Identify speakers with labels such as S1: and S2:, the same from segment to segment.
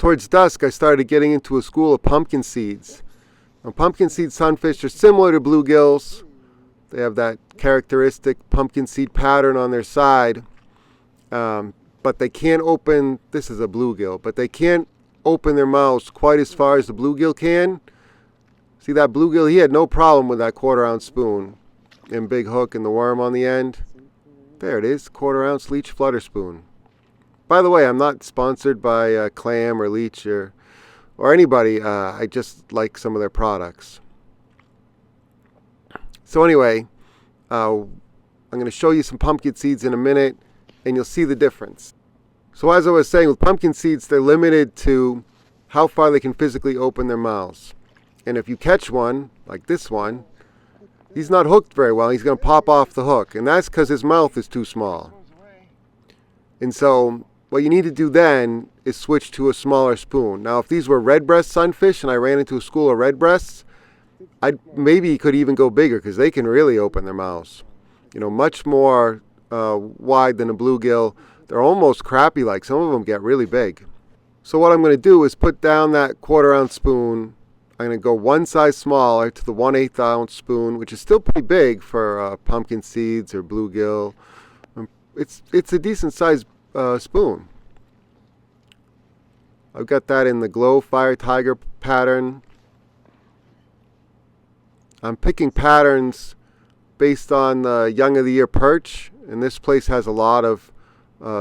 S1: towards dusk, I started getting into a school of pumpkinseeds. Now, pumpkinseed sunfish are similar to bluegills. They have that characteristic pumpkinseed pattern on their side, but they can't open, this is a bluegill, but they can't open their mouths quite as far as the bluegill can. See that bluegill, he had no problem with that 1/4 ounce spoon and big hook and the worm on the end. There it is, 1/4 ounce Leech Flutter Spoon. By the way, I'm not sponsored by Clam or Leech or anybody. I just like some of their products. So anyway, I'm going to show you some pumpkin seeds in a minute, and you'll see the difference. So as I was saying, with pumpkin seeds, they're limited to how far they can physically open their mouths. And if you catch one, like this one, he's not hooked very well. He's going to pop off the hook, and that's because his mouth is too small. And so what you need to do then is switch to a smaller spoon. Now, if these were redbreast sunfish and I ran into a school of redbreasts, maybe could even go bigger because they can really open their mouths. You know, much more wide than a bluegill. They're almost crappie-like. Some of them get really big. So what I'm going to do is put down that 1/4 ounce spoon. I'm going to go one size smaller to the 1/8 ounce spoon, which is still pretty big for pumpkin seeds or bluegill. It's a decent sized spoon. I've got that in the glow firetiger pattern. I'm picking patterns based on the young of the year perch, and this place has a lot of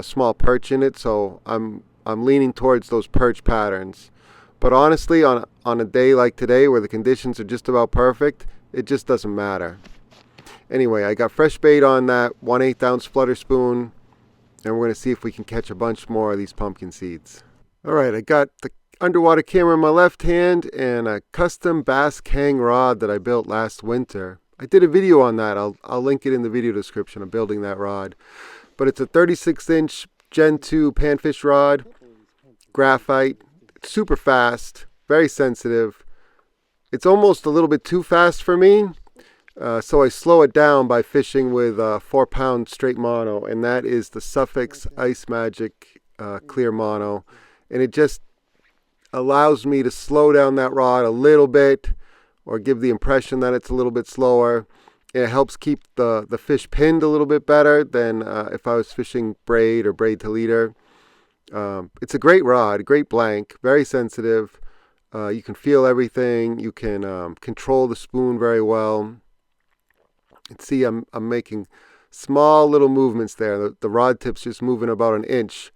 S1: small perch in it, so I'm leaning towards those perch patterns. But honestly, on a day like today where the conditions are just about perfect, it just doesn't matter. Anyway, I got fresh bait on that 1/8 ounce flutter spoon, and we're going to see if we can catch a bunch more of these pumpkin seeds. Alright, I got the underwater camera in my left hand and a custom BassKhang rod that I built last winter. I did a video on that. I'll link it in the video description of building that rod. But it's a 36-inch Gen 2 Panfish rod, graphite, super fast, very sensitive. It's almost a little bit too fast for me, so I slow it down by fishing with 4-pound straight mono, and that is the Sufix Ice Magic clear mono. And it just allows me to slow down that rod a little bit, or give the impression that it's a little bit slower. It helps keep the fish pinned a little bit better than if I was fishing braid or braid to leader. It's a great rod, great blank, very sensitive. You can feel everything. You can control the spoon very well. And see, I'm making small little movements there. The rod tip's just moving about an inch